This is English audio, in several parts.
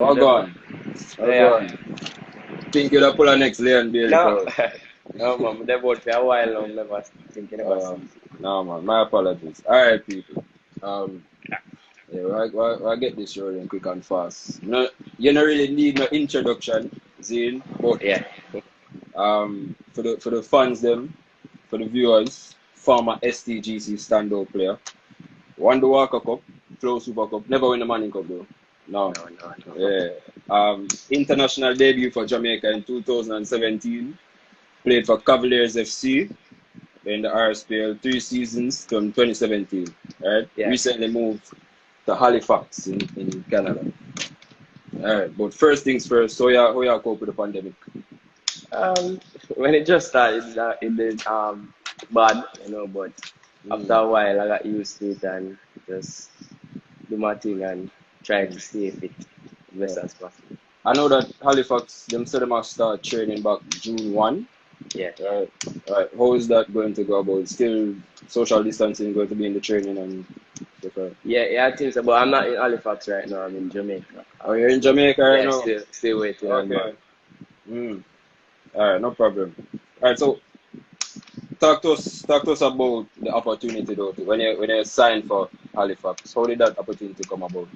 Oh, gone. Oh, Yeah. gone. Think you'll pull a next lane, Bailey? No, no, man. They both for a while now. Never thinking about Uh, season. no, man. My apologies. All right, people. Um, yeah, I get this rolling quick and fast. No, you don't really need no introduction, Zane. But Yeah. for the fans them, for the viewers, former STGC standout player, won the Walker Cup, Flow Super Cup, never win the Manning Cup though. No. No. Yeah. International debut for Jamaica in 2017. Played for Cavaliers FC in the RSPL 3 seasons from 2017. Right? Yeah. Recently moved to Halifax in Canada. Alright, but first things first, how you cope with the pandemic? When it just started, it did bad, but after a while, I got used to it and just do my thing and try to stay fit as best as possible. I know that Halifax, them said they must start training back June 1. Yeah. Right. How is that going to go about? Still social distancing going to be in the training and different? Yeah, I think so. But I'm not in Halifax right now. I'm in Jamaica. Oh, you're in Jamaica right Yeah, now? still waiting on that. Okay. Alright, no problem. Alright, so talk to us about the opportunity though. When you signed for Halifax, how did that opportunity come about?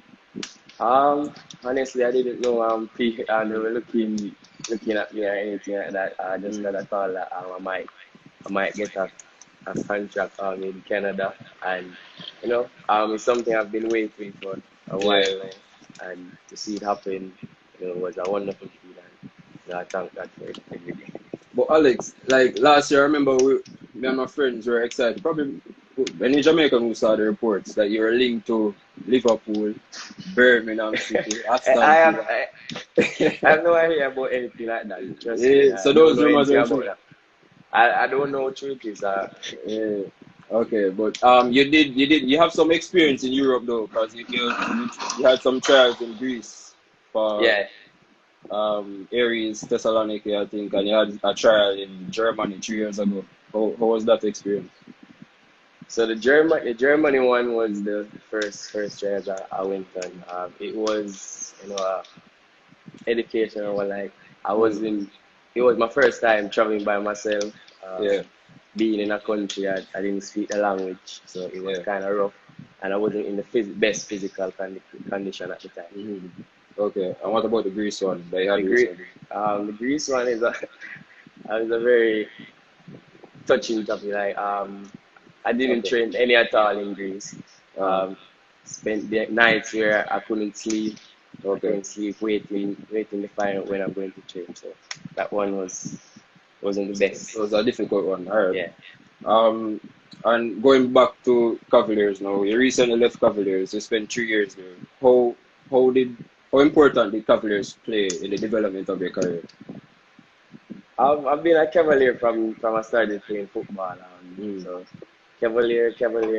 Honestly, I didn't know they were looking at me or anything like that. I just got a thought that I might get a contract in Canada, and it's something I've been waiting for a while now, and to see it happen, was a wonderful feeling. I thank God for it every day. But Alex, like last year, I remember me and my friends were excited. Probably when in Jamaica we saw the reports that you were linked to Liverpool, Birmingham City, Aston Villa. I have no idea about anything like that. Trust Yeah, me. so I don't those know rumors anything are about true. that. I don't know what it is. Yeah. Okay, but you have some experience in Europe though, because you had some trials in Greece for Yeah. Aries Thessaloniki, I think, and you had a trial in Germany 3 years ago. How was that experience? So the Germany one was the first trial that I went on. It was educational. Like I was in. It was my first time traveling by myself. Yeah. Being in a country I didn't speak the language, so it was Yeah. kind of rough, and I wasn't in the best physical condition at the time. Okay, and what about the Greece one? That you had recently? The Greece one is a very touching topic. Like I didn't train any at all in Greece. Spent the nights where I couldn't sleep. I couldn't sleep, waiting to find out when I'm going to train. So that one wasn't the best. It was a difficult one. All right. Yeah. And going back to Cavaliers now, you recently left Cavaliers. You spent 3 years there. How important did Cavaliers play in the development of your career? I've been a Cavalier from I started playing football. So Cavalier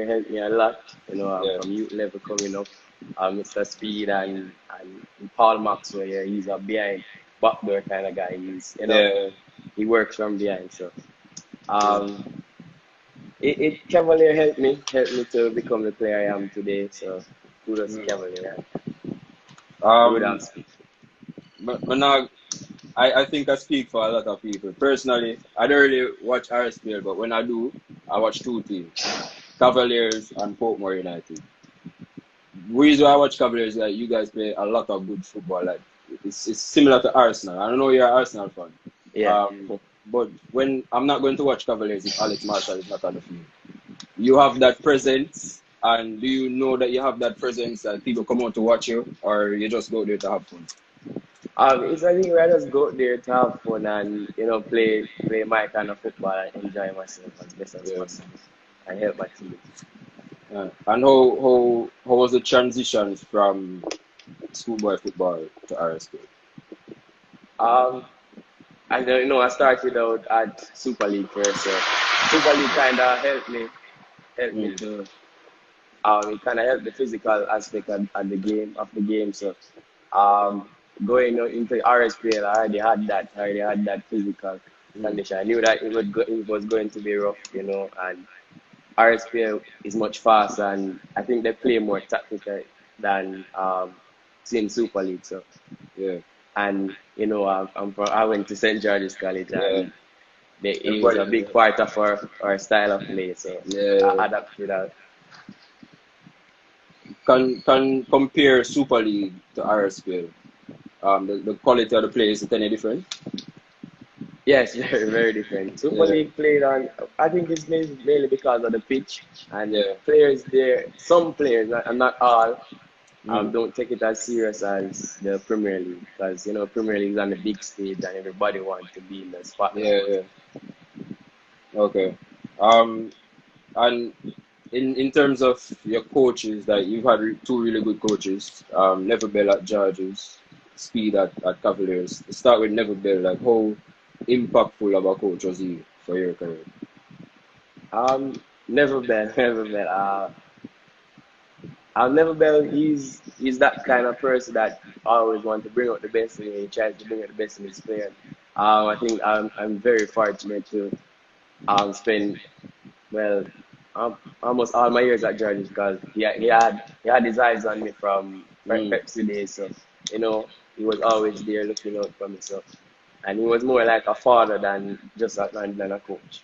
helped me a lot. From youth level coming up. Mr. Speed and Paul Maxwell, he's a behind backdoor kind of guy. He works from behind. So Cavalier helped me to become the player I am today. So kudos to Cavalier. But now, I think I speak for a lot of people. Personally, I don't really watch RSPL, but when I do, I watch two teams, Cavaliers and Portmore United. The reason I watch Cavaliers is that you guys play a lot of good football. Like it's similar to Arsenal. I don't know you're an Arsenal fan. Yeah. But when I'm not going to watch Cavaliers if Alex Marshall is not on the field. You have that presence, and do you know that you have that presence that people come out to watch you, or you just go there to have fun? It's I think I just go there to have fun and play my kind of football and enjoy myself as best as possible and help my team. And how was the transition from schoolboy football to RSPL? I started out at Super League first, so Super League kind of helped me to it kind of helped the physical aspect of the game. So going into RSPL, I already had that physical condition. I knew that it was going to be rough, and RSPL is much faster, and I think they play more tactical than same Super League. So, Yeah, and you know, I went to St.Georges College, yeah. and it was a Everybody, big part of our style of play. So yeah. I adapted that. Can compare Super League to RSPL. The quality of the play is it any different? Yes, very, very different. Super Yeah, League played on, I think it's mainly because of the pitch and yeah. players there. Some players, and not all, Mm. don't take it as serious as the Premier League because you know Premier League is on the big stage and everybody wants to be in the spotlight. Yeah, yeah. Okay. Um, and in terms of your coaches, that you've had two really good coaches, Neville Bell at Georges, Speed at Cavaliers. Start with Neville Bell. Like, how impactful of a coach was he for your career? Never been, never been. I've never been. He's that kind of person that always want to bring out the best in you. He tries to bring out the best in his player. I think I'm very fortunate to spend well almost all my years at Georgia because he had his eyes on me from Mm. Pepsi days. So you know he was always there looking out for me. So and he was more like a father than just than a coach.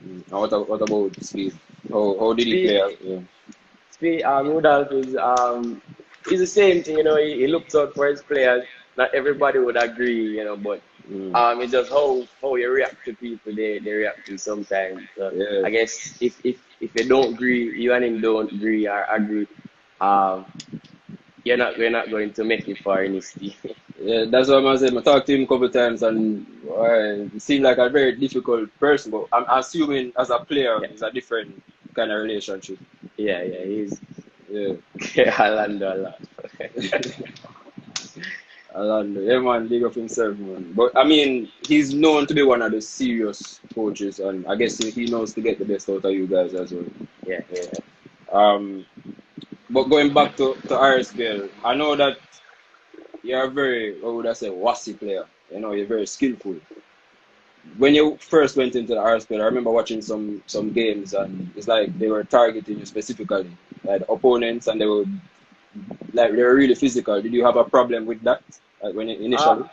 Mm. And what about Speed? How did he Speed, play? Yeah. Rudolph is the same thing, you know. He looks out for his players. Not everybody would agree, you know, but Mm. it's just how you react to people. They react to sometimes. So Yeah. I guess if you don't agree, you and him don't agree or agree, um, we're not going to make it far in this team. Yeah, that's what I'm saying. I talked to him a couple of times, and he seemed like a very difficult person. But I'm assuming as a player, Yeah, it's a different kind of relationship. yeah. He's Yeah, Orlando a lot. Orlando. Yeah, man, big of himself, man. But I mean, he's known to be one of the serious coaches, and I guess he knows to get the best out of you guys as well. Yeah, Yeah. Um, but going back to RSPL, I know that you're a very, what would I say, wassy player. You know, you're very skillful. When you first went into the RSPL, I remember watching some games, and it's like they were targeting you specifically, like the opponents, and they were really physical. Did you have a problem with that, like when uh, initially?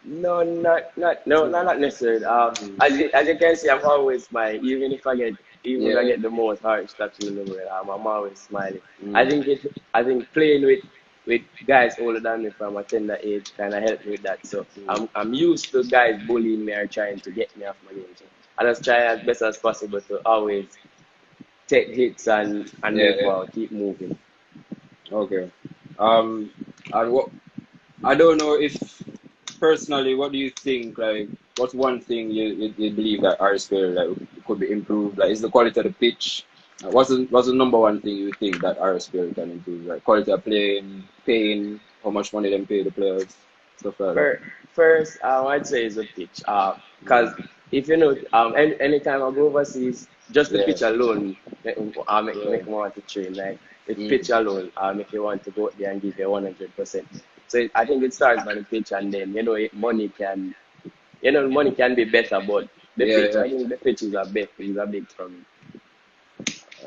No, not necessarily. Mm. As you can see, I'm always smiling. Even if I Yeah. get the most harsh tattoo in the world, I'm always smiling. Mm. I think playing with guys older than me from a tender age kind of helped me with that. So Mm. I'm used to guys bullying me or trying to get me off my game. So I just try as best as possible to always take hits and Yeah, move yeah. forward, keep moving. Okay. Um, and what I don't know if personally, what do you think? Like, what's one thing you believe that RSPL like could be improved? Like, is the quality of the pitch? What's the number one thing you think that RSPL can improve? Like quality of playing, paying, how much money them pay the players, stuff like that. First, I'd say is a pitch. Mm. Because if you know, anytime I go overseas, just the Yeah, pitch alone yeah. make me want to train. Like the Mm. pitch alone, make you want to go out there and give you 100%. So I think it starts by the pitch, and then money can be better, but the Yeah, pitch, yeah. I think the pitch is a big for me.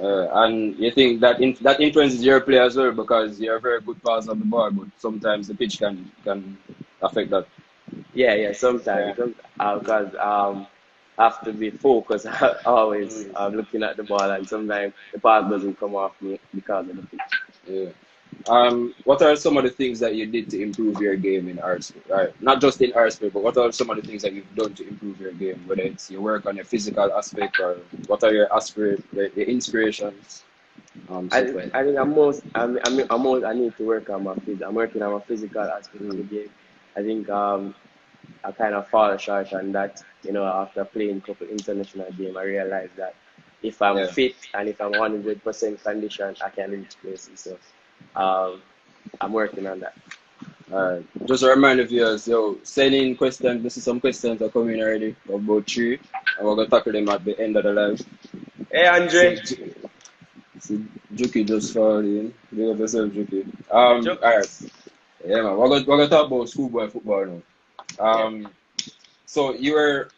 And you think that that influences your play as well because you're a very good passer of the ball, but sometimes the pitch can affect that. Yeah. Yeah. Sometimes, because I have to be focused. Always Mm. looking at the ball, and sometimes the ball doesn't come off me because of the pitch. Yeah. What are some of the things that you did to improve your game in RSP? Right, not just in RSP, but what are some of the things that you've done to improve your game? Whether it's your work on your physical aspect or what are your inspirations? Stuff like I think that. I need to work on I'm working on my physical aspect of the Mm. game. I think I kind of fall short on that. You know, after playing a couple international games, I realized that if I'm Yeah. fit and if I'm 100% condition, I can reach places. So um, I'm working on that. Just a reminder viewers, send in questions. This is some questions that come in already, about three, and we're gonna tackle them at the end of the live. Hey, See, Andre. see Juki just followed in. Big up yourself, Juki. Chuck. Alright. Yeah, man. We're gonna talk about schoolboy football now. Yeah. So you were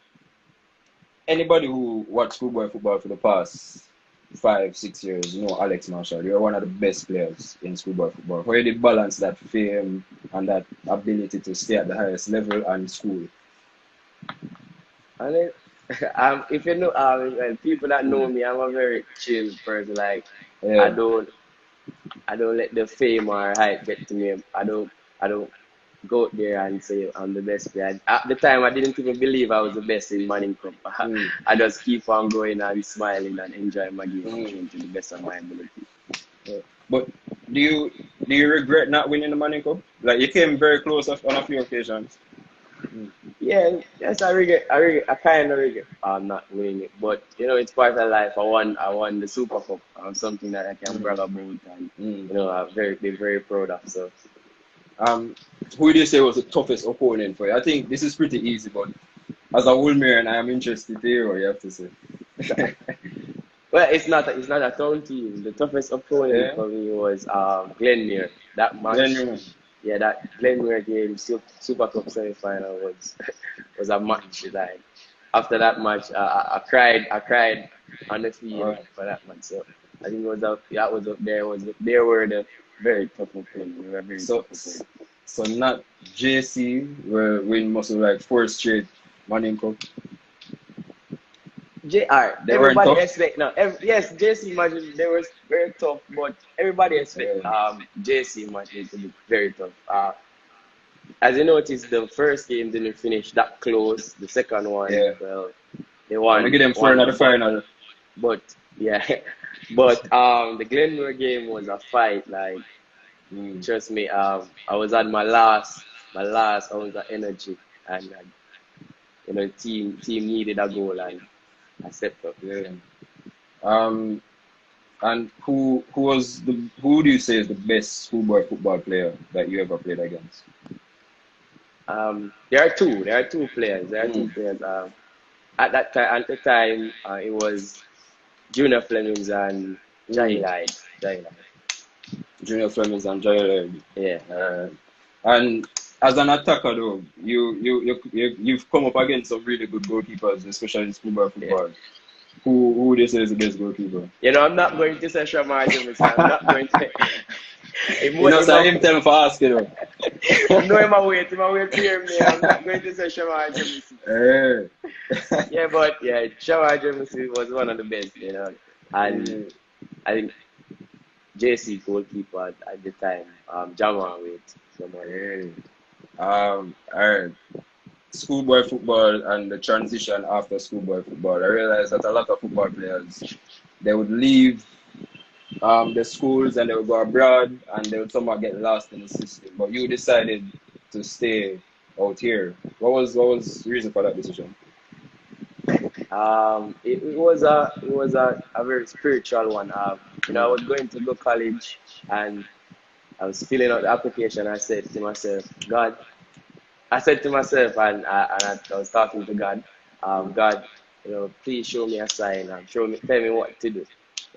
anybody who watched schoolboy football for the past 5, 6 years, you know Alex Marshall, you're one of the best players in schoolboy football. How you did balance that fame and that ability to stay at the highest level and school? And it, if you know, well, people that know Mm. me, I'm a very chill person. Like I Yeah. don't, I don't let the fame or hype get to me. I don't go out there and say I'm the best player. At the time, I didn't even believe I was the best in Manning Cup. Mm. I just keep on going and smiling and enjoying my game and Mm. playing to the best of my ability. Yeah. But do you regret not winning the Money Cup? Like you came very close on a few occasions. Mm. Yeah, yes, I kind of regret not winning it, but it's part of life. I won the Super Cup. Something that I can brag Mm. about, and Mm. be very proud of. So, Um, who do you say was the toughest opponent for you? I think this is pretty easy, but as a Wolmerian, I am interested to hear what you have to say. well, it's not a town team. The toughest opponent Yeah, for me was Glenmere. That Glenn match, Newman. yeah, that Glenmere game, Super Cup semi-final was was a match. Like after that match, I cried on the field Alright. for that match. So I think it was up. That was up there. They were the very tough opponent. They were a very So tough opponent. so not JC where win must have like 4 straight Money Cup. JR, They weren't everybody tough. expect now. Yes, JC matches they were very tough, but everybody expect Yeah, JC matches to be very tough. As you notice, the first game didn't finish that close. The second one, yeah. well, they I'm gonna won get them for one another one, but final. yeah, but the Glenmore game was a fight. Like Mm. trust me, I was at my last ounce of energy, and team needed a goal, and I stepped up. Yeah. Um, and who do you say is the best schoolboy football player that you ever played against? There are two players. There are two Mm. players. At the time, it was Junior Flemings and Jai Mm. Light. Jai Light. Junior Flemings and Joel. Yeah. And as an attacker though, you've come up against some really good goalkeepers, especially in schoolboy Yeah. football. Who would you say is the best goalkeeper? I'm not going to say Shamar Jameson. I'm not going to. Him, You know, him, so him tell me for ask you though. him know him a wait to hear me. I'm not going to say Shamar Jameson. Eh. Yeah, but yeah, Shamar Jameson was one of the best. And Mm. I think JC goalkeeper at the time, Jamal wait. Someone. Eh. Alright. Schoolboy football and the transition after schoolboy football. I realized that a lot of football players they would leave the schools and they would go abroad and they would somehow get lost in the system. But you decided to stay out here. What was the reason for that decision? It was a very spiritual one. I Mm. was going to go college and I was filling out the application. I said to myself, and I was talking to God, God, please show me a sign and tell me what to do.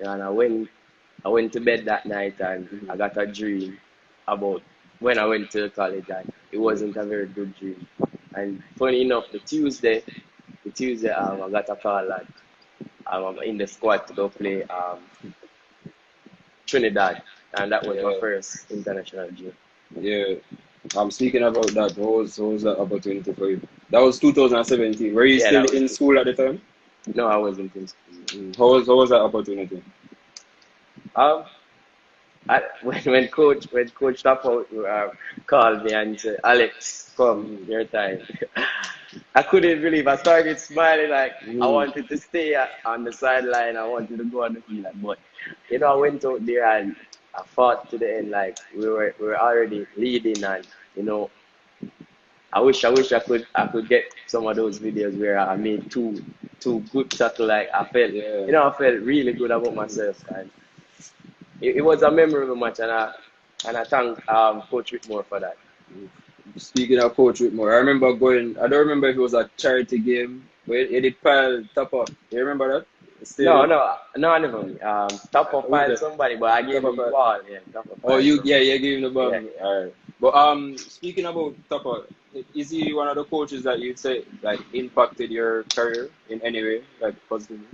And I went to bed that night and Mm. I got a dream about when I went to college and it Mm. wasn't a very good dream. And funny enough, the Tuesday, I got a call that I'm in the squad to go play Trinidad, and that was my Yeah, first international dream. yeah. I'm speaking about that. What was that opportunity for you? That was 2017. Were you Yeah, still that was in it. school at the time? No, I wasn't in school. How was that opportunity? Um, when Coach Tapo called me and said, Alex, come, Mm. your time. I couldn't believe. I started smiling like I Mm. wanted to stay on the sideline. I wanted to go on the field, but I went out there and I fought to the end. Like we were already leading, and you know, I wish I could get some of those videos where I made two good tackle. Like Yeah. I felt really good about myself, and it was a memorable match, and I thank Coach Whitmore for that. Speaking of Coach Whitmore, I remember going. I don't remember if it was a charity game, but it did pile top up. You remember that? The No, stadium. no, no, I never. Top of Who was file it? somebody, but I Top gave up. him the ball. Yeah, top of Oh, file you, yeah, somebody. yeah, give him the Yeah, ball. All right. But speaking about Tupper, is he one of the coaches that you'd say like impacted your career in any way, like positively?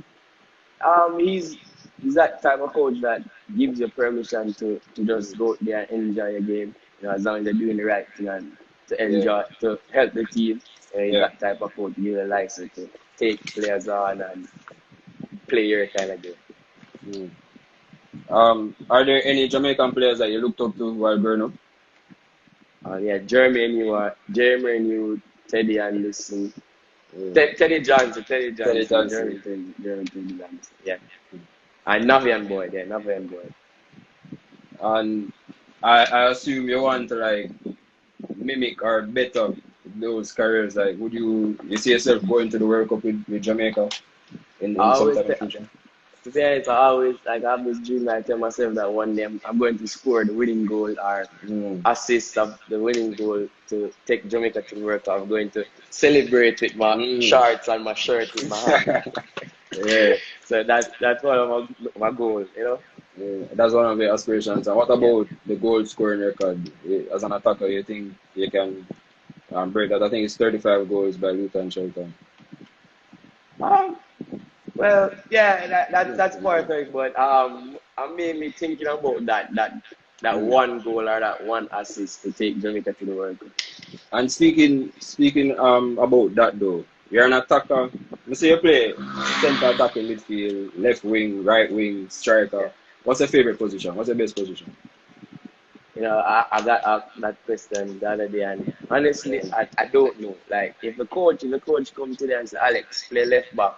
He's he's that type of coach that gives you permission to just go out there and enjoy your game. You know, as long as you're doing the right thing and to Yeah. enjoy, to help the team. He's Yeah. that type of coach. Give you a license to take players on and play your kind of game. Are there any Jamaican players that you looked up to while growing up? Yeah, Jeremy knew Teddy Anderson. Teddy Johnson, Teddy Jeremy Johnson. Teddy Johnson. Yeah. And Navian boy. And I assume you want to like mimic or better those careers. Like, would you see yourself going to the World Cup with Jamaica in I some always time in the future? To be honest, I have this dream. I tell myself that one day I'm going to score the winning goal or assist of the winning goal to take Jamaica to the World Cup. I'm going to celebrate with my shorts and my shirt in my hand. Yeah. So that's one of my goals, you know. Yeah, that's one of the aspirations. And what about the goal scoring record? As an attacker, you think you can break that? I think it's 35 goals by Luton Shelton. Well, yeah, that's part of it, but I made me thinking about that one goal or that one assist to take Jamaica to the World Cup. And speaking about that though, you're an attacker. You see you play centre attacking midfield, left wing, right wing, striker. What's your favorite position? What's your best position? You know, I got that question the other day, and honestly, I don't know. Like, if the coach come today and say, Alex, play left back,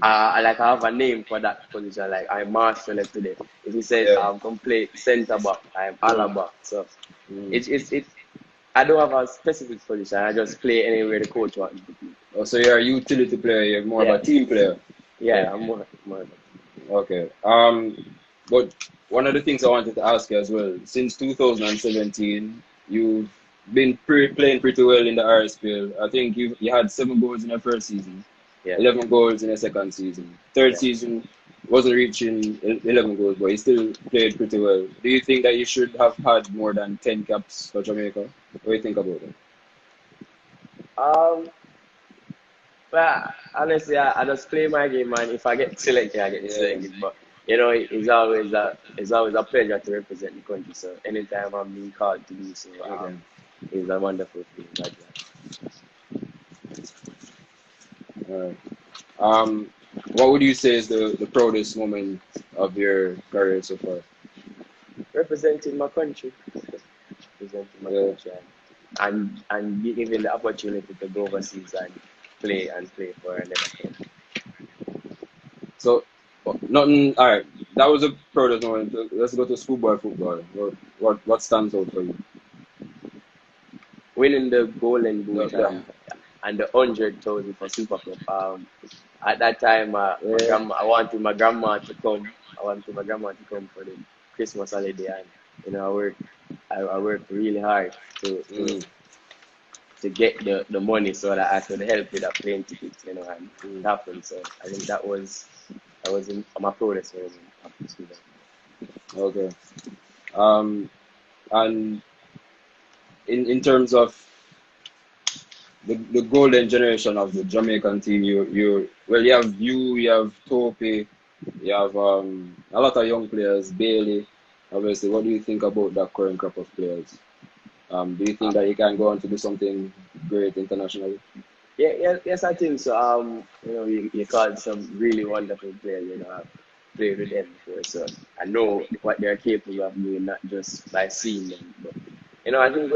I have a name for that position. Like, I'm master left today. If he says come play centre back, I'm Alaba. So it's I don't have a specific position. I just play anywhere the coach wants me to play. Oh, so you're a utility player. You're more of a team player. Yeah, I'm more. Okay. But one of the things I wanted to ask you as well, since 2017, you've been playing pretty well in the RSPL. I think you had 7 goals in your first season, 11 goals in your second season. Third season wasn't reaching 11 goals, but you still played pretty well. Do you think that you should have had more than 10 caps for Jamaica? What do you think about it? Well, honestly, I just play my game, man. If I get selected, I get selected. But you know, it's always a pleasure to represent the country. So anytime I'm being called to do so, it's a wonderful feeling like that. All right. What would you say is the proudest moment of your career so far? Representing my country. And given the opportunity to go overseas and play for another country. So, nothing. All right, that was a proudest moment. Let's go to schoolboy football. What stands out for you? Winning the Golden Boot and the 100,000 for Super Cup. At that time, I wanted my grandma to come. for the Christmas holiday, and you know, I worked really hard to get the money so that I could help with that plane ticket, you know, and it happened. So I think that was my proudest moment after school. Okay. And in terms of the golden generation of the Jamaican team, you have Topi, you have a lot of young players, Bailey. Obviously, what do you think about that current crop of players? Do you think that you can go on to do something great internationally? Yes, I think so. You know, you called some really wonderful players. You know, I've played with them before, so I know what they're capable of doing, not just by seeing them. But you know, I think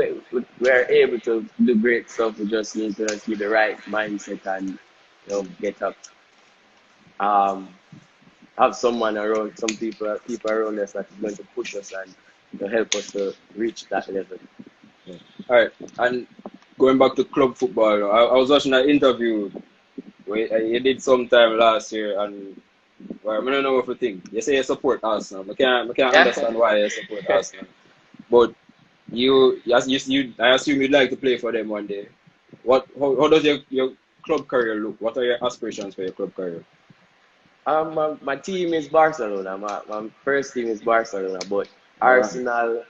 we're able to do great stuff. We just need to keep the right mindset and get up. Have someone around, some people around us that is going to push us and help us to reach that level. Yeah. All right, and going back to club football, I was watching an interview where you did sometime last year, and I don't know what you think. You say you support Arsenal. I can't understand why you support Arsenal, but I assume you'd like to play for them one day. How does your club career look? What are your aspirations for your club career? My team is Barcelona. My first team is Barcelona, but Arsenal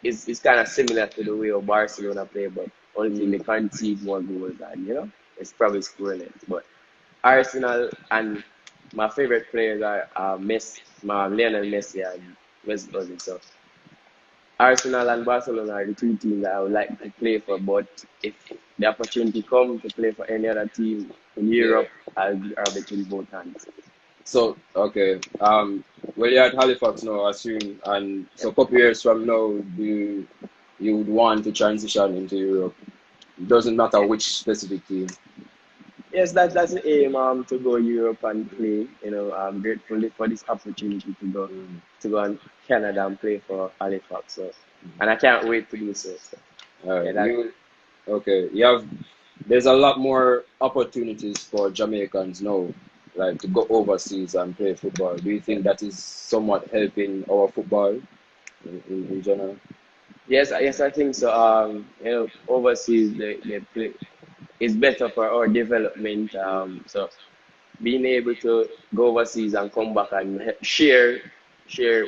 is kind of similar to the way of Barcelona play, but only they concede more goals, and it's probably scoreless. But Arsenal and my favorite players are Lionel Messi and Mesut Ozil. So Arsenal and Barcelona are the two teams that I would like to play for. But if the opportunity comes to play for any other team in Yeah. Europe, I'll be between both hands. So okay. Well, you're at Halifax now, I assume, and so a couple years from now, you would want to transition into Europe. It doesn't matter which specific team. Yes, that's the aim. To go Europe and play. I'm grateful for this opportunity Mm. to go in Canada and play for Halifax. So, and I can't wait to do so. So yeah, that You okay? There's a lot more opportunities for Jamaicans now, like to go overseas and play football. Do you think that is somewhat helping our football in general? yes, I think so. Overseas they play is better for our development. So being able to go overseas and come back and share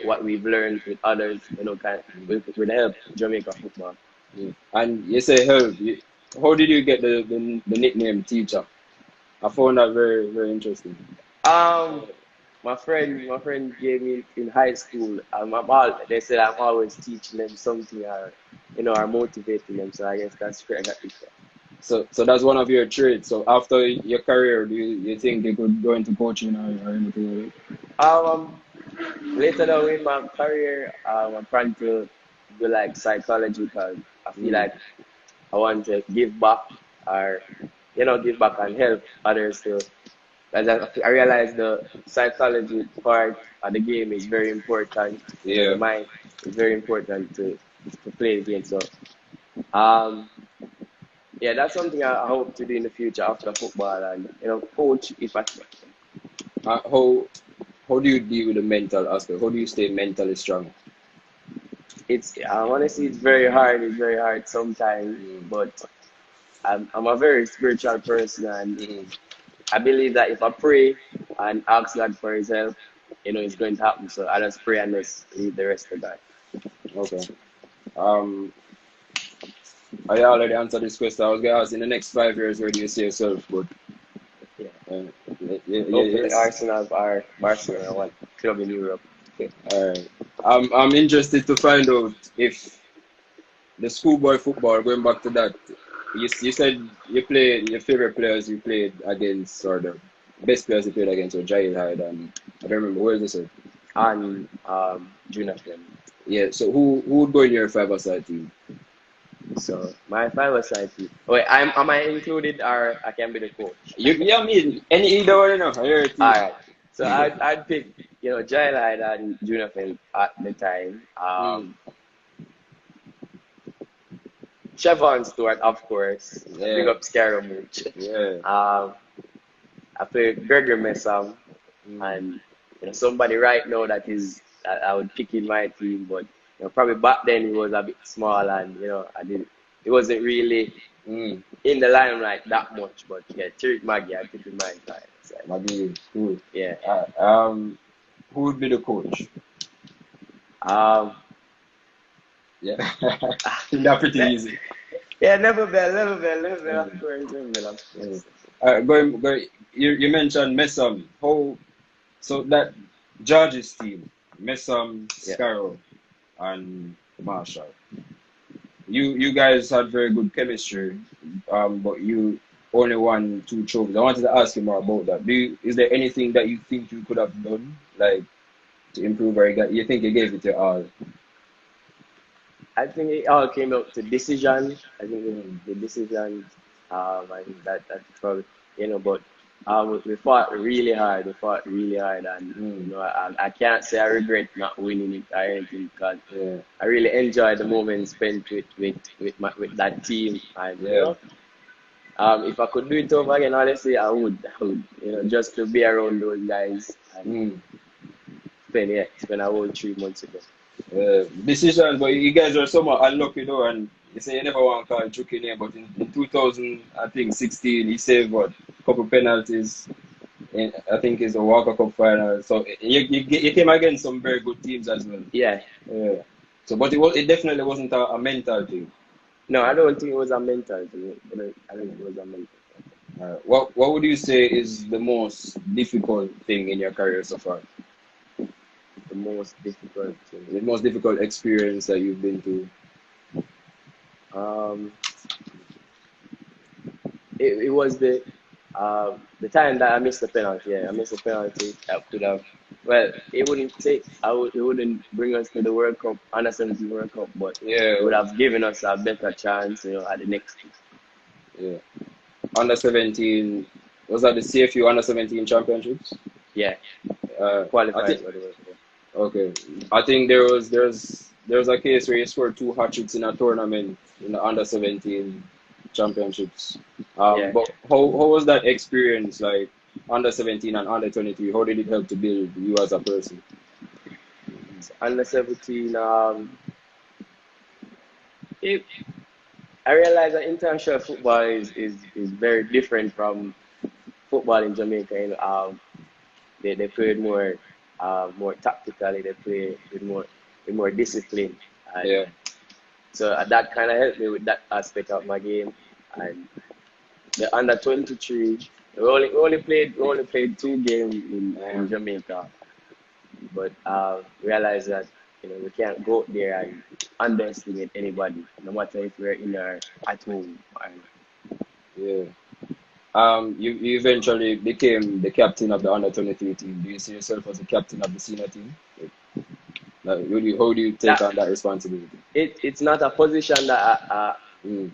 what we've learned with others, will help Jamaica football. Yeah. And you say help. How did you get the nickname teacher? I found that very very interesting. Um, my friend gave me in high school. They said I'm always teaching them something, or motivating them. So I guess that's where I got it from. So that's one of your traits. So after your career, do you think you could go into coaching or anything like Um, Later down in my career, I'm trying to do like psychology because I that? feel like I want to give back, or give back and help others too. As I realize the psychology part of the game is very important. The Yeah. mind is very important to play the game. So, um, yeah, that's something I hope to do in the future after football, and coach if I can. Uh, how how do you deal with the mental aspect? How do you stay mentally strong? Honestly, it's very hard. It's very hard sometimes, Mm. but I'm a very spiritual person, and Mm. I believe that if I pray and ask God for His help, it's going to happen. So I just pray and just leave the rest to God. Okay. Um, I already answered this question. I was gonna ask in the next 5 years, where do you see yourself? But Yeah. uh, Hopefully yes. Arsenal or Barcelona, one club in Europe. Okay. I'm interested to find out if the schoolboy football, going back to that, you said you played your favorite players you played against, or the best players you played against were Jail Hyde and I don't remember where is this. And Jonathan. Yeah, so who would go in your five-a-side team? So my five-a-side team. Wait, am I included or I can be the coach? Yeah, I mean any either one, your All team. right. So I'd pick Jail Hyde and Jonathan at the time. Mm, Chevron Stewart, of course. Big yeah, up Scaramouche. yeah. I play Gregory Messam, Mm, and somebody right now that I would pick in my team, but probably back then he was a bit small, and he wasn't really mm. in the limelight that much. But yeah, Tariq Maggie, I pick in my side. So, Maybe cool. yeah. Uh, um, who would be the coach? Um. Yeah, that's pretty easy. Yeah, never bell, of Mm, course, never bell, of mm. course. Going, you mentioned Messam. How so that George's team, Messam, Yeah. Scarrow, and Marshall. You guys had very good chemistry, but you only won two trophies. I wanted to ask you more about that. Is there anything that you think you could have done, like to improve, or you think you gave it your all? I think it all came up to decision. I think Mm, the decision, and that's probably, but we fought really hard. We fought really hard, and mm, I can't say I regret not winning it or anything because yeah, I really enjoyed the moment spent with that team, and yeah. if I could do it over again, honestly, I would, just to be around those guys and Mm. spend a whole 3 months ago. Decision, but you guys are somewhat unlucky though, and you say you never want to call Chucky name, but in 2000, I think 16, he saved what couple penalties. In, I think it's a Walker Cup final. So you came against some very good teams as well. Yeah. Yeah. So, but it definitely wasn't a mental thing. No, I don't think it was a mental thing. I don't think it was a mental thing. What would you say is the most difficult thing in your career so far? The most difficult thing. The most difficult experience that you've been through? It was the time that I missed the penalty. Yeah, I missed the penalty. That could have. Well, it wouldn't bring us to the World Cup, under 17 World Cup, but it would Yeah, have given us a better chance, at the next. yeah. Under 17, was that the CFU under 17 championships? Yeah, I qualified think for the World Cup. okay. I think there was a case where he scored 2 hat-tricks in a tournament in the under 17 championships. Yeah, But how was that experience like under 17 and under 23? How did it help to build you as a person? so under 17. I realize that international football is very different from football in Jamaica. They play it more tactically. They play with more discipline, and Yeah, so that kind of helped me with that aspect of my game. And the under 23, we only played 2 games in Jamaica, but realized that we can't go out there and underestimate anybody, no matter if we're in or at home. And yeah. You eventually became the captain of the under 23 team. Do you see yourself as the captain of the senior team? Like, how do you take on that that responsibility? it's not a position that Mm,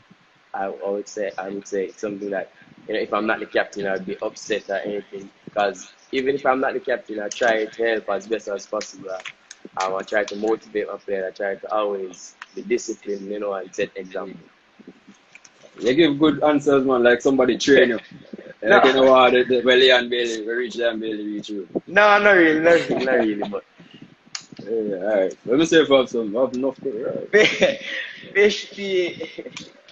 I would say it's something that if I'm not the captain, I'd be upset or anything. Because even if I'm not the captain, I try to help as best as possible. I try to motivate my players. I try to always be disciplined, and set mm. example. You give good answers, man, like somebody train you. No, Like, what, the belly and belly, we reach there and belly reach you. no, not really. But Yeah, all right. Let me see if I have some. I have enough. Right. fish tea,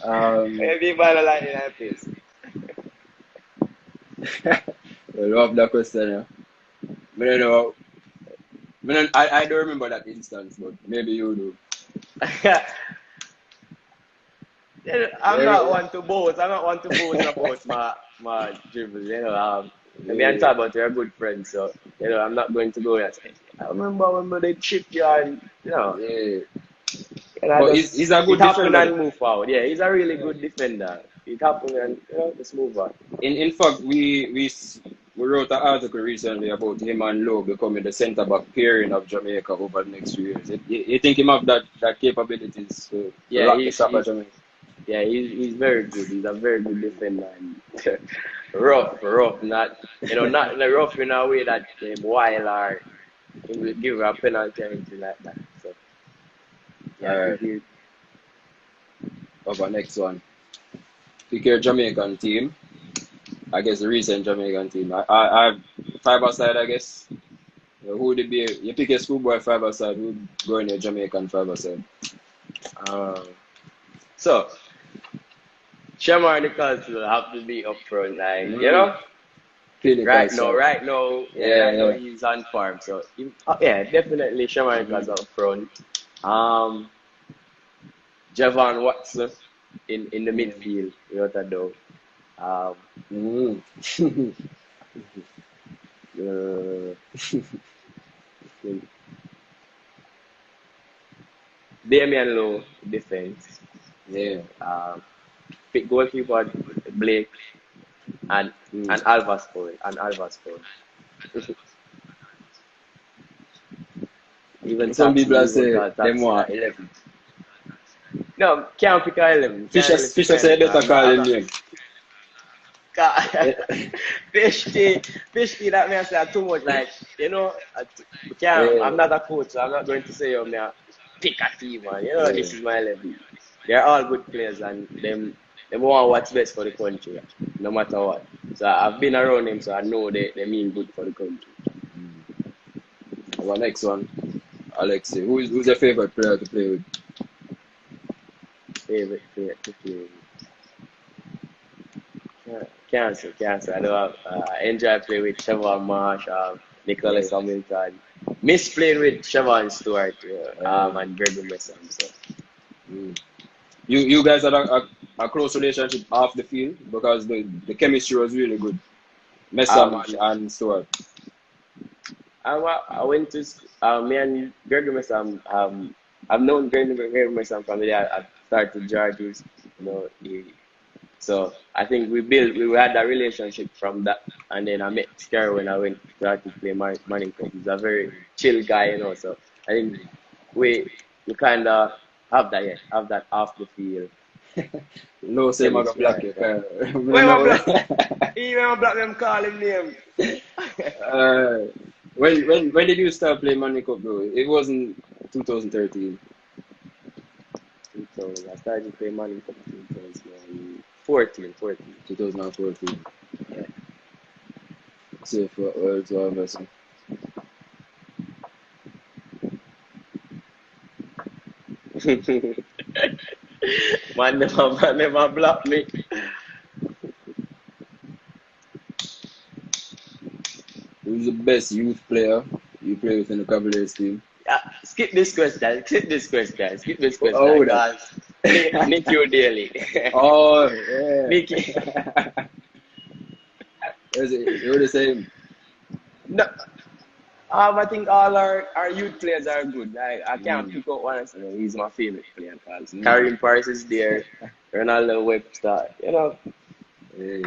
Um, maybe bottle like in that place. well, I have that question, yeah. I don't know. I don't remember that instance, but maybe you do. I'm Yeah, not one to boast. I'm not one to boast about my dribbles. I mean, I yeah, talk about you're a good friend, so I'm not going to go and say, I remember when they chipped you and yeah. and I But he's just a it good happened defender. and move forward. Yeah, he's a really good defender. It happened and just move on. In fact, we wrote an article recently about him and Lowe becoming the centre back pairing of Jamaica over the next few years. You think him have that capabilities to Yeah, lock this up at Jamaica? he's very good. He's a very good defender and rough, not in a rough in a way that wild or he will give a penalty or anything like that. So yeah, I All think right, over next one. Pick your Jamaican team. I guess the recent Jamaican team. I 5-a-side, I guess. Who would it be? You pick a schoolboy 5-a-side. Who would go in your Jamaican 5-a-side? uh, so Shamar Nichols will have to be up front, Mm, clinical strike. right now Yeah, he's on farm. So yeah, definitely Shamar yeah. Nichols up front. Um, Javon Watson in the Mm, midfield, without a doubt. Um, mm. uh, Damian Lowe defense. Yeah. Um, pick goalkeeper Blake and Mm. and Alvas Paul. Even Some people are Taxi, say them Taxi want like 11. no, can't pick a 11. Can't Fisher, really pick Fisher a say 11. better call him name. Fish tea that me I say too much like we can't. Yeah, I'm not a coach, so I'm not going to say me pick a team man. yeah. This is my 11. They're all good players and them want what's best for the country, no matter what. So I've been around them, so I know they mean good for the country. Our next one, Alexi. Who's your favorite player to play with? Favorite player to play. Cancer. I know I enjoy playing with Siobhan Marsh, Yeah. Nicholas Hamilton. Miss playing with Siobhan Stewart Uh, and Gregory Messam. So mm. You guys had a close relationship off the field because the chemistry was really good. Messam Man, and Stuart. I went to me and Gregory Messam. I've known Gregory Messam from the day I started Georges. You know, so I think we had a relationship from that, and then I met Scary when I went to play Manning. He's a very chill guy, you know. So I think we kind of have that off the field. No, say my black. Where my black? Even my black them call him name. When did you start playing Manning Cup though? It wasn't 2013. So I started playing Manning Cup in 2014. 2014. Yeah. So for words or vessel. Man never block me. Who's the best youth player you play with in the Cavaliers team? Skip this question. Oh, that. Nicky Daly. Oh, yeah. Nicky. You're the same. No. I think all our youth players are good. I can't pick out one and say he's my favorite player because Karim Paris is there, Ronaldo Webster, you know. Hey.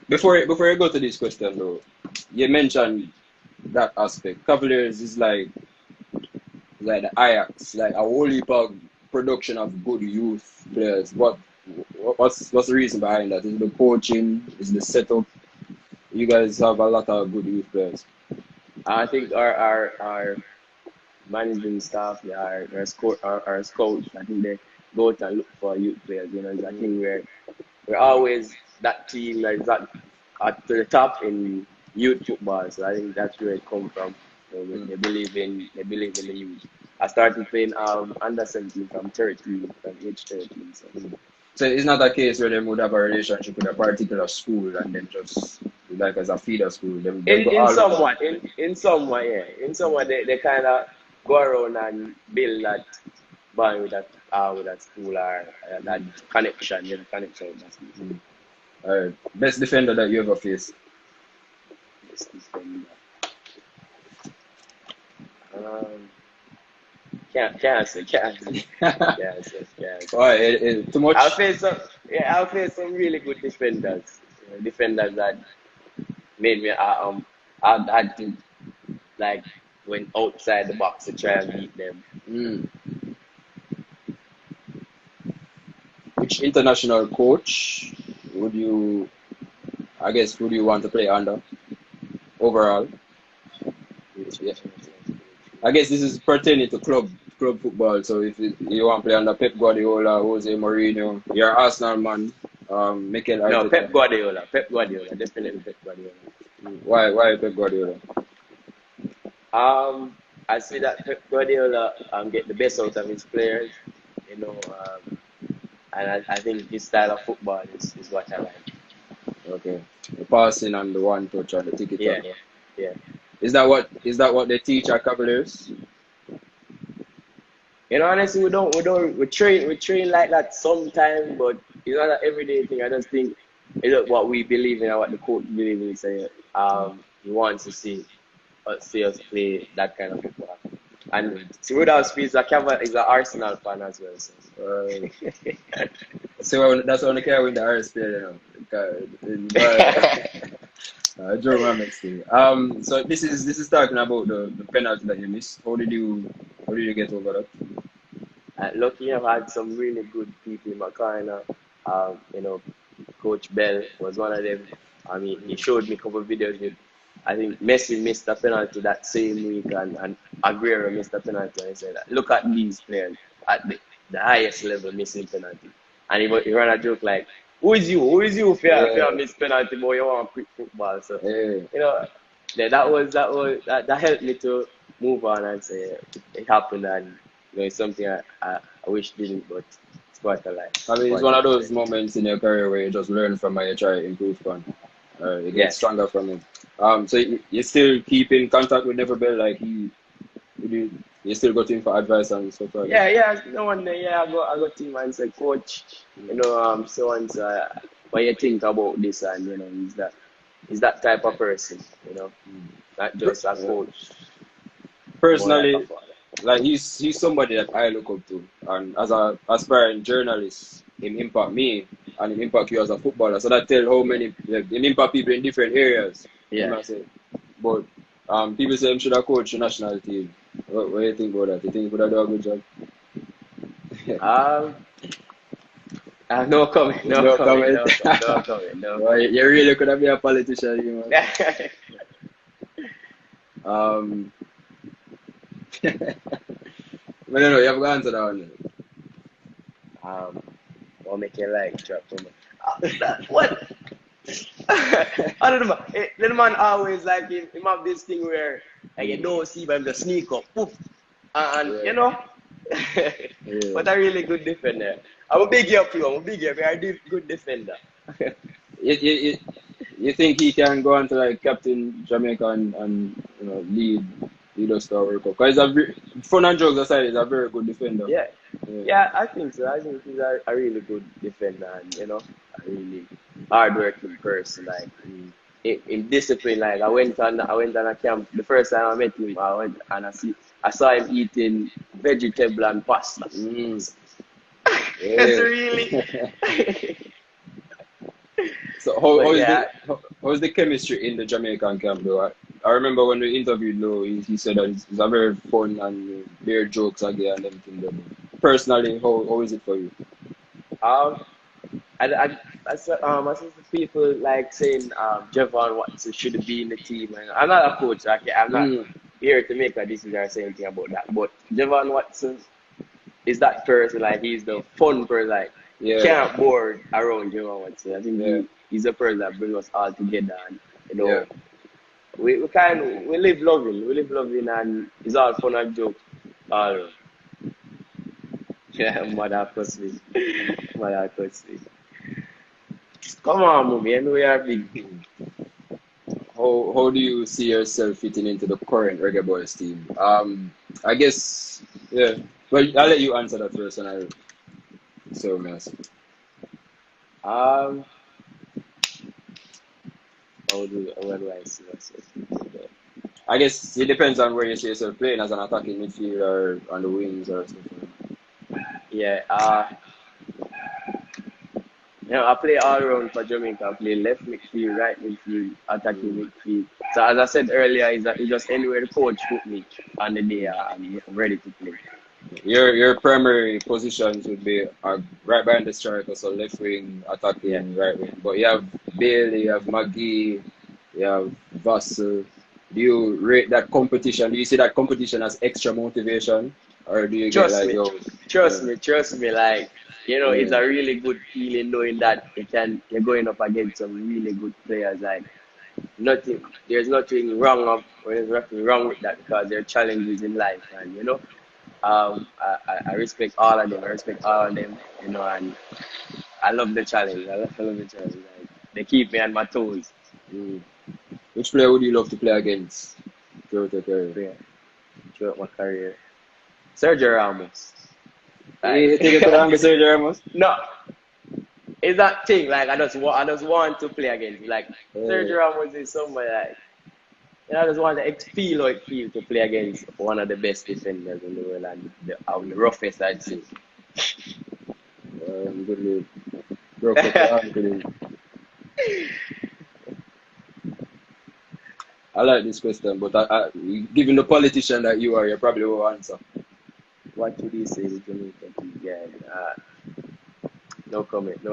Before you go to this question though, you mentioned that aspect. Cavaliers is like the Ajax, like a whole heap of production of good youth players. What's the reason behind that? Is it the coaching? Is it the setup? You guys have a lot of good youth players. I think our management staff, our scouts, I think they go out and look for youth players. You know, I think we're always that team that is at the top in youth football. So I think that's where it comes from. So they believe in the youth. I started playing under 17 from age 13. So it's not a case where they would have a relationship with a particular school and then just like as a feeder school. In some way, they kind of go around and build that bond with that school or that connection, with that school. Alright, best defender that you ever faced? Best defender. Can't say. Why? Too much? I'll face some really good defenders. Defenders that made me I had to like went outside the box to try and beat them. Which international coach would you want to play under overall? Yeah. I guess this is pertaining to club football. So if you want to play under Pep Guardiola, Jose Mourinho, you're Arsenal man, Mikel Arteta. No, Pep Guardiola, definitely Pep Guardiola. Why Pep Guardiola? I see that Pep Guardiola get the best out of his players, you know, and I think his style of football is what I like. Okay, the passing and the one touch and the ticket. Yeah. Is that what they teach at Cavaliers? You know, honestly, we train like that sometimes, but it's not an everyday thing. I just think it's what we believe in and what the coach believes in. So, he wants to see us play that kind of football. And Rudolph Speed is an Arsenal fan as well. So that's only care with the RSPL, you know. Joe Ramek's thing. So this is talking about the penalty that you missed. How did you get over that? Lucky I've had some really good people in my corner. You know, Coach Bell was one of them. I mean, he showed me a couple of videos. I think Messi missed a penalty that same week, and Aguero missed a penalty. And he said, "Look at these players at the highest level missing penalty." And he ran a joke like, Who is you if you miss penalty, boy, you want to quit football. So, you know, that helped me to move on and say it happened, and you know, it's something I wish didn't, but it's quite a life. I mean, it's one of those moments in your career where you just learn from it, you try to improve on. You get stronger from it. So you still keep in contact with Never Bell, like he You still got him for advice and stuff like that? Yeah. No one there. Yeah, I got him and say, coach, so and so. What you think about this? And he's that type of person. Not just a coach, more like a Personally, father. like he's somebody that I look up to, and as a aspiring journalist, him impact me and him impact you as a footballer. So that tell how many him impact people in different areas. You know Yeah. what I say? But people say him should have coached the national team. What do you think about that? You think he would have done a good job? Um. No comment. No No comment. comment. No comment. No Well, comment. you really could have been a politician, you know. But no, you have to answer that one. What make you like drop him? What? I don't know. The man always like him have this thing where you don't see him just sneak up, poof, and Yeah. but a really good defender. I'm a big up you. I'm a big up. You're a good defender. You think he can go on to like captain Jamaica and lead us to our World Cup? Because fun and jokes aside, he's a very good defender. Yeah, I think so. I think he's a really good defender and a really hardworking person. Like in discipline. Like I went on a camp. The first time I met him, I went and I saw him eating vegetable and pasta. It's really. So how's the chemistry in the Jamaican camp though? I remember when we interviewed Lo, he said that it's a very fun and bare jokes again and everything. But personally, how is it for you? I see people like saying Javon Watson should be in the team. And I'm not a coach. Okay? I'm not here to make a decision or say anything about that. But Javon Watson is that person. Like he's the fun person. Like can't board around Javon Watson. I think he's a person that brings us all together. And we live loving, and it's all fun and joke all around. Yeah, mother cuss me. Come on, movie. I know we are big. How do you see yourself fitting into the current Reggae Boyz team? I guess Well, I'll let you answer that first, and I'll so mess. How do I see myself? I guess it depends on where you see yourself playing as an attacking midfield or on the wings or something. Yeah. I play all around for Jamaica. I play left midfield, right midfield, attacking midfield. So as I said earlier, it's just anywhere the coach put me on the day I'm ready to play. Your primary positions would be right behind the striker, so left wing, attacking, right wing. But you have Bailey, you have McGee, you have Vassell. Do you rate that competition? Do you see that competition as extra motivation, or do you Trust me, like it's a really good feeling knowing that you're going up against some really good players. Like there's nothing wrong with that because there are challenges in life, and I respect all of them. And I love the challenge. I love the challenge. Like, they keep me on my toes. Which player would you love to play against throughout your career? Throughout my career, Sergio Ramos. You think you could hang with Sergio Ramos? No, it's that thing. Like I just want to play against. Like Sergio Ramos is somebody like. I just want to feel how it feels to play against one of the best defenders in the world and the roughest I'd say. Good lead. Broke up the ankle. I like this question, but given the politician that you are, you probably will answer. What would you say to Jamaica? Yeah, no comment. A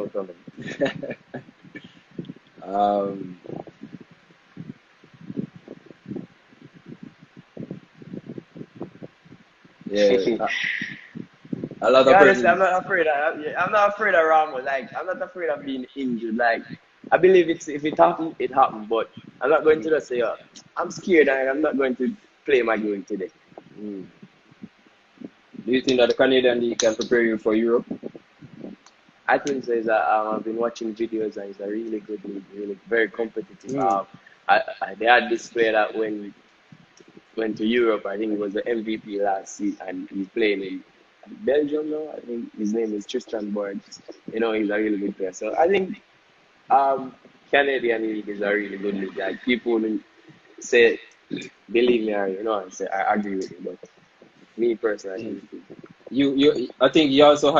lot of honestly, I'm not afraid of Ramos. Like I'm not afraid of being injured. Like I believe if it happened, it happened. But I'm not going to just say, I'm scared and I'm not going to play my game today. Do you think that the Canadian League can prepare you for Europe? I think so. I've been watching videos and it's a really good league, really very competitive. They had this player that when went to Europe. I think he was the MVP last season, and he's playing in Belgium now. I think his name is Tristan Borges. You know, he's a really good player. So I think Canadian League is a really good league. Like people will say, believe me, or, you know, and say I agree with you, but me personally, I think you also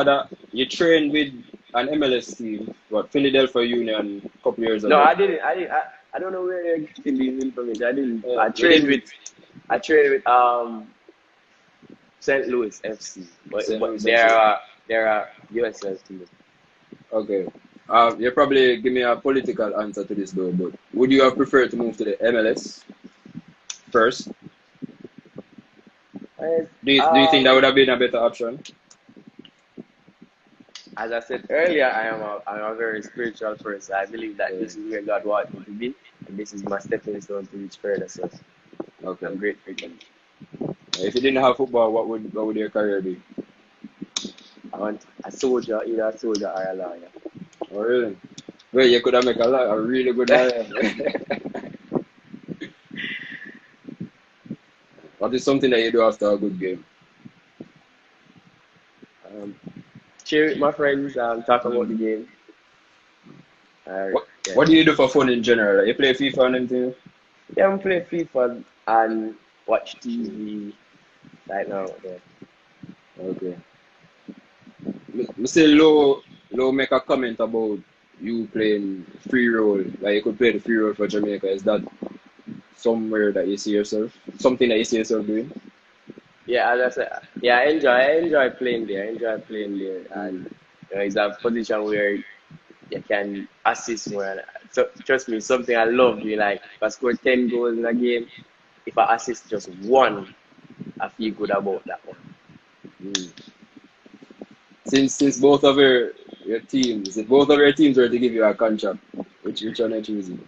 you trained with an MLS team, what, Philadelphia Union a couple years no, ago. I didn't. I don't know where they're getting these information. I didn't. Yeah, I trained with St. Louis FC, but St. Louis there are USL teams. Okay. You probably give me a political answer to this though, but would you have preferred to move to the MLS first? Do you think that would have been a better option? As I said earlier, I'm a very spiritual person. I believe that this is where God wants me to be, and this is my stepping stone to reach further. So Okay. I'm grateful. If you didn't have football, what would your career be? I want a soldier, either a soldier or a lawyer. Oh really? Well, you could have made a really good lawyer. What is something that you do after a good game? Cheer with my friends, talk about the game. What do you do for fun in general? You play FIFA and anything? Yeah, I'm playing FIFA and watch TV right now. Yeah. Okay. Mr. Low make a comment about you playing free role. Like you could play the free role for Jamaica. Is that somewhere that you see yourself? Something that you see yourself doing? Yeah, as I said, yeah, I enjoy playing there. And you know, it's a position where you can assist more. So trust me, something I love. You like, if I score 10 goals in a game, if I assist just one, I feel good about that one. Since both of your teams, if both of your teams were to give you a contract, which one are you choosing?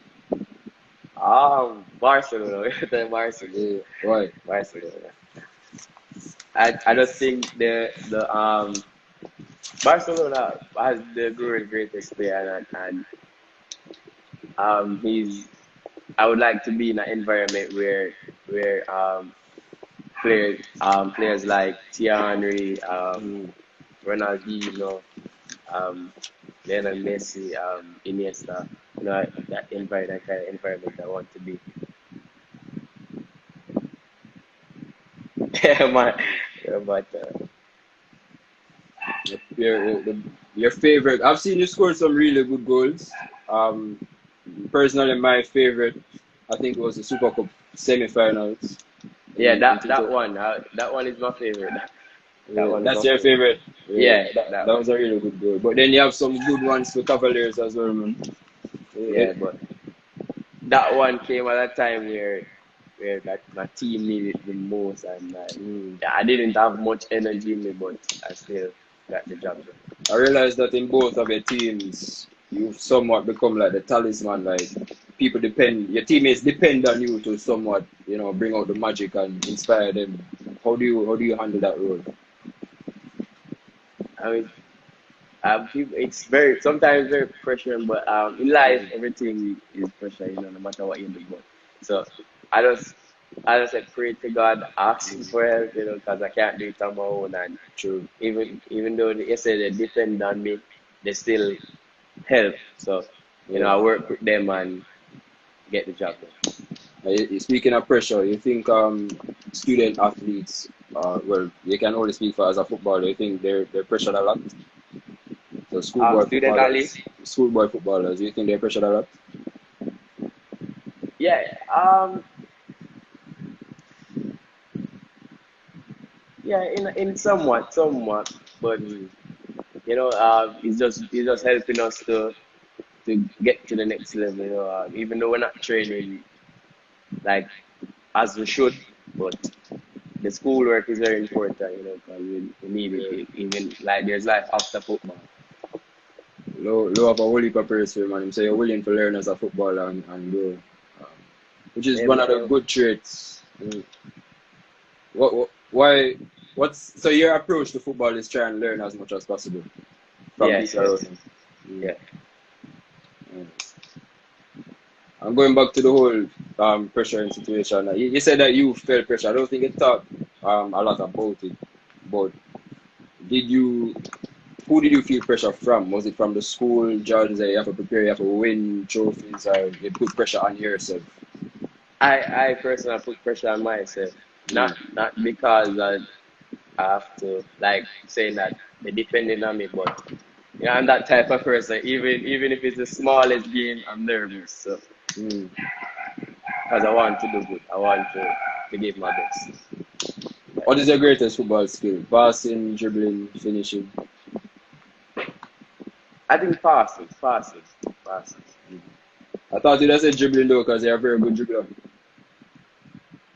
Barcelona. Barcelona. Yeah. Why? Barcelona. I just think the Barcelona has the greatest player, and I would like to be in an environment where players like Thierry Henry, Ronaldinho, Lionel Messi, Iniesta, you know, that kind of environment I want to be. Yeah, but your favorite. I've seen you score some really good goals. Personally, my favorite, I think it was the Super Cup semi-finals. Yeah, that one is my favorite. That's your favorite. Yeah, that was a really good goal. But then you have some good ones for Cavaliers as well, man. Yeah, but that one came at a time where that my team needed the most, and I didn't have much energy in me, but I still got the job done. I realized that in both of your teams, you've somewhat become like the talisman. Like your teammates depend on you to somewhat, you know, bring out the magic and inspire them. How do you handle that role? I mean, it's sometimes very pressuring, but in life everything is pressure, you know, no matter what you do. But so I just said pray to God, ask Him for help, you know, because I can't do it on my own. And True. Even though they say they depend on me, they still help. So you know, I work with them and get the job done. Speaking of pressure, you think student athletes, well, you can only speak for as a footballer. You think they're pressured a lot? So schoolboy footballers, you think they're pressured a lot? Yeah. Yeah, in somewhat, but you know, it's just helping us to get to the next level. You know, even though we're not training like as we should, but the schoolwork is very important. You know, because we need it. Even like there's life after football. Low have a whole heap of praise for him, and so you're willing to learn as a footballer and grow, which is one of the good traits. So your approach to football is try and learn as much as possible from Yes. people around you. Yeah. I'm going back to the whole pressuring situation. You said that you felt pressure. I don't think you thought a lot about it. But did you? Who did you feel pressure from? Was it from the school judges that you have to prepare, you have to win trophies, or you put pressure on yourself? I personally put pressure on myself. Mm. Not because I have to like saying that they're depending on me, but yeah, I'm that type of person. Even if it's the smallest game, I'm nervous. So Mm. because I want to do good, I want to give my best. What is your greatest football skill? Passing, dribbling, finishing? I think passing. I thought you'd have said dribbling though, because you're a very good dribbler.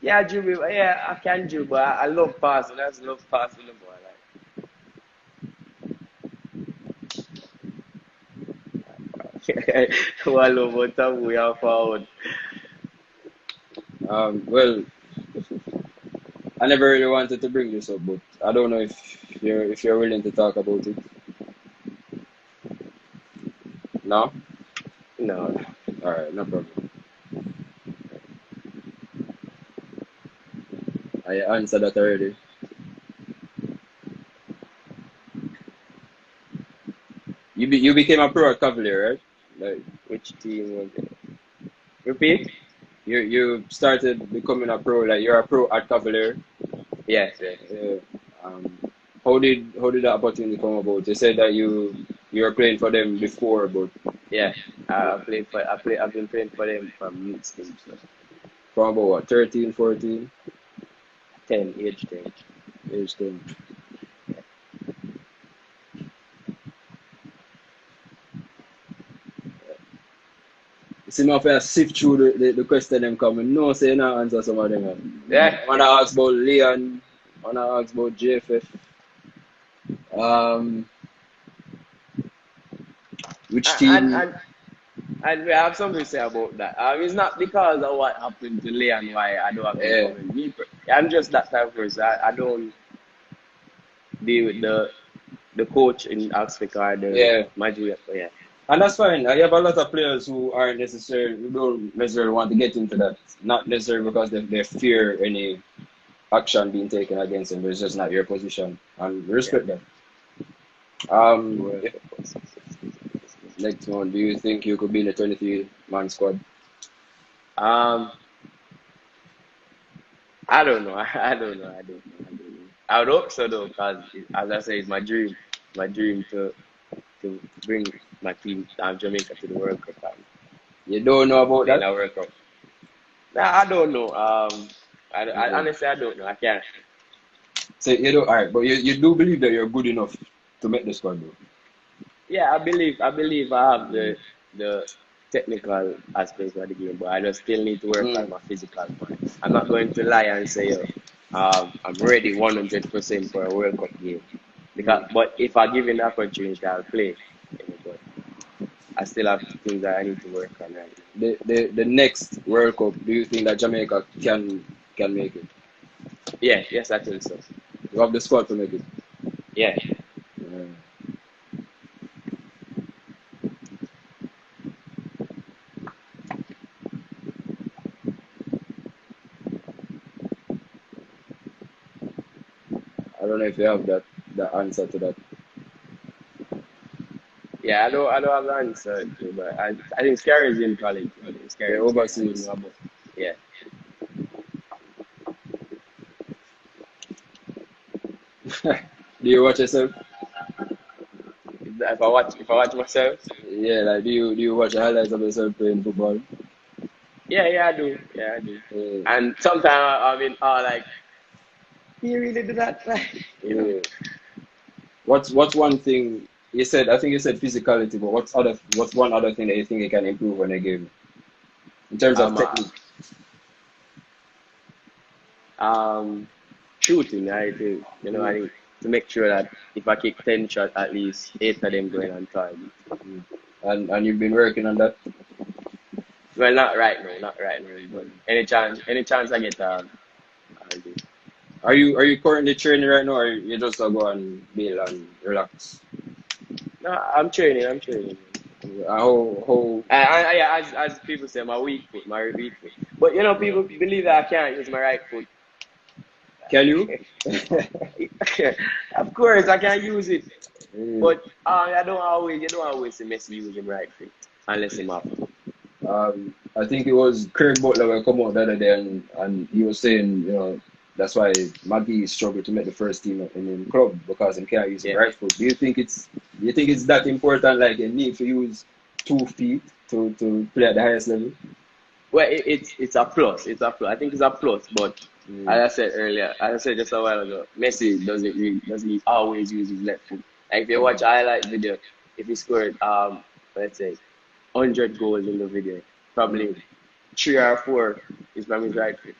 Yeah, I dribble. Yeah, I can dribble, but I love passing. I just love passing the ball. Like, well, over time we are forward. Well, I never really wanted to bring this up, but I don't know if you're willing to talk about it. No? No, All right, no problem. I answered that already. You became a pro at Cavalier, right? Like which team was it? Repeat? you started becoming a pro, like you're a pro at Cavalier. Yes, yes. Uh, um, how did that opportunity come about? You said that you were playing for them before, but Yeah. I've been playing for them from youth stage, so from about what, 13, 14, age 10. age 10. You see, me have to sift through the question them coming. No, say no answer some of them. Yeah. I wanna ask about Leon. I wanna ask about JFF. Um, which And team? and and we have something to say about that. It's not because of what happened to Leon why I don't have any Yeah, comment. I'm just that type of person. I don't deal with the coach in Africa or the yeah. manager. Yeah. And that's fine. I have a lot of players who don't necessarily want to get into that. Not necessarily because they fear any action being taken against them, but it's just not your position. And we Yeah. respect that. World If Cup. next one, do you think you could be in a 23-man squad? Um, I don't know. I don't know. I would hope so though, because as I say, it's my dream. My dream to bring my team Jamaica to the World Cup and You don't know about play in that? a World Cup. Nah, I don't know. I Yeah. honestly I don't know. I can't. So you don't, all right, but you do believe that you're good enough to make the squad, though. Yeah, I believe I have Mm. the technical aspects of the game, but I just still need to work on Mm. my physical part. I'm not going to lie and say, yo, I'm ready 100% for a World Cup game. Mm. But if I give an opportunity, I'll play. But I still have things that I need to work on right now. The next World Cup, do you think that Jamaica can make it? Yeah, yes, I think so. You have the squad to make it. Yeah. Yeah. I don't know if you have that answer to that. Yeah, I don't have the answer to, but I think Scary is in college. I think The Scary is there. I don't overseas. know about. Yeah. Do you watch yourself? If I watch myself, Yeah, like do you watch the highlights of yourself playing football? yeah, I do. Yeah, I do. Yeah, And sometimes I mean, like, he really did that, like. yeah. What's one thing you said? I think you said physicality, but what's one other thing that you think you can improve on a game in terms of Um, uh, technique? um, shooting. I think I Mm, think to make sure that if I kick 10 shots, at least 8 of them going on target. mm. And you've been working on that. Well, not right now, but Mm. any chance I get, I'll do. Are you currently training right now, or you just go and bail and relax? No, I'm training. I'm training. How Yeah, as people say, my weak foot, my weak foot. But you know, people believe that I can't use my right foot. can you? Of course, I can use it, Mm. but you don't always see Messi using right foot unless him have to. I think it was Craig Butler will come out the other day and he was saying, that's why Maggie struggled to make the first team in the club because he can't use his Yeah. right foot. Do you think it's that important, like you need to use 2 feet to play at the highest level? Well, it's a plus. It's a plus. I think it's a plus, but Mm. as I said earlier, as I said just a while ago, Messi doesn't always use his left foot. Like if you watch a highlight video, if he scored let's say 100 goals in the video, probably 3 or 4 is from his right foot.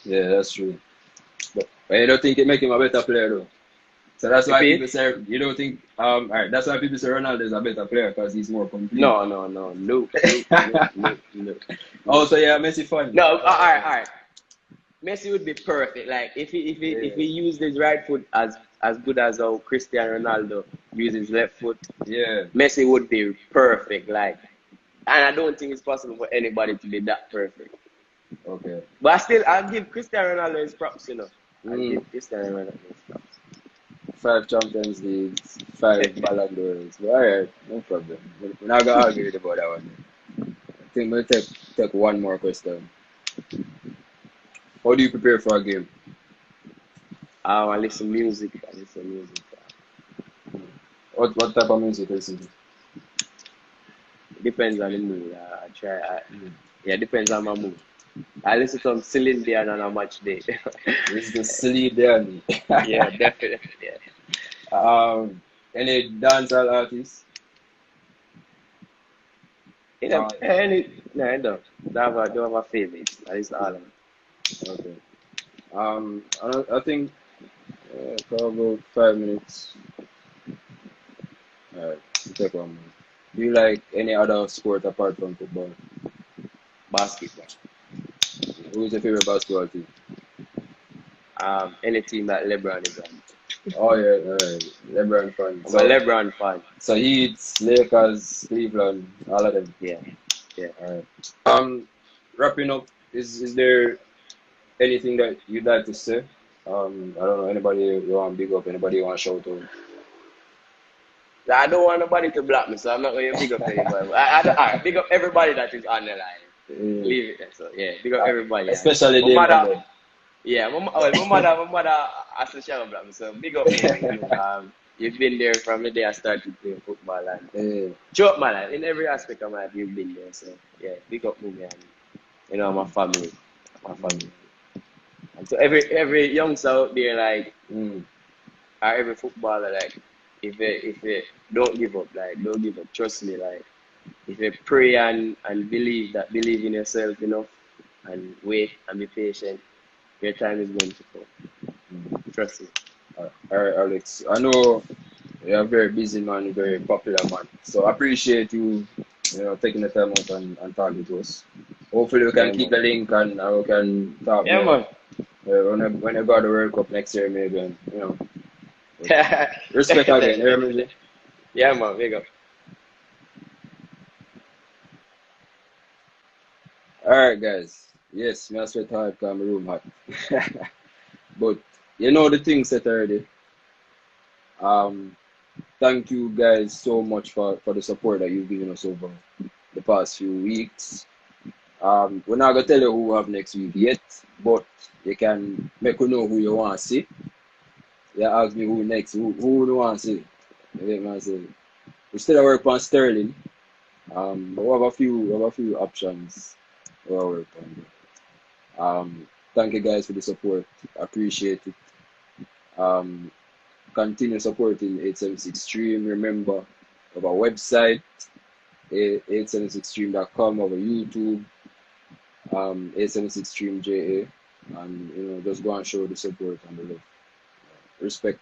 Yeah, that's true. But you don't think it make him a better player though. So that's why people Repeat? say you don't think alright, that's why people say Ronaldo is a better player because he's more complete. No. Also, yeah, Messi fan. No, all right. Messi would be perfect. Like if he used his right foot as good as how Cristiano Ronaldo uses his left foot, Yeah. Messi would be perfect. Like, and I don't think it's possible for anybody to be that perfect. Okay. But I'll give Cristiano Ronaldo his props. I'll give Cristiano Ronaldo his props. 5 Champions Leagues, 5 Ballon d'Ors. But alright, no problem. We're not gonna argue about that one. I think we'll take one more question. How do you prepare for a game? I listen music. What type of music you listen to? It depends on the mood. Yeah, depends on my mood. I listen to some Celine Dion on a match day. This is the silly Danny. Yeah, definitely. Yeah. Any dancehall artists? No, I don't. Don't have a favorite. That is all. Okay. I think for about 5 minutes. Alright, take one more. Do you like any other sport apart from football? Basketball. Who is your favorite basketball team? Any team that LeBron is on. Oh yeah, alright. LeBron fan. I'm a LeBron fan. So Heat, Lakers, Cleveland, all of them. Yeah. Alright. Wrapping up, is there anything that you'd like to say? I don't know, anybody you want to big up, anybody you want to shout out? I don't want nobody to block me, so I'm not going to big up anybody. I big up everybody that is on the line. Leave it there. So yeah, big up everybody. Especially my mother. David. Yeah, my mother has to shout block me, so big up me. You've been there from the day I started playing football and throughout my life, in every aspect of my life, you've been there. So yeah, big up me and my family. And so every youngster out there, like, or every footballer, like, if you don't give up, trust me, like, if you pray and believe in yourself enough and wait and be patient, your time is going to come. Trust me. Alright, Alex. I know you're a very busy man, very popular man. So I appreciate you, taking the time out and talking to us. Hopefully we can keep the link and we can talk more. Man. When you got the World Cup next year, maybe, and, respect again, you hear me? Yeah, man, big up. Alright, guys. Yes, I sweat hard because my room hot. But you know the thing set already. Thank you guys so much for the support that you've given us over the past few weeks. We're not gonna tell you who we have next week yet, but you can make you know who you want to see. You ask me who next, who you want to see. You get what I'm saying? We still work on Sterling. But we have a few options we'll work on. Thank you guys for the support. I appreciate it. Continue supporting 876stream. Remember, we have a website, 876stream.com, our YouTube, 876stream JA, and just go and show the support and the love. Respect.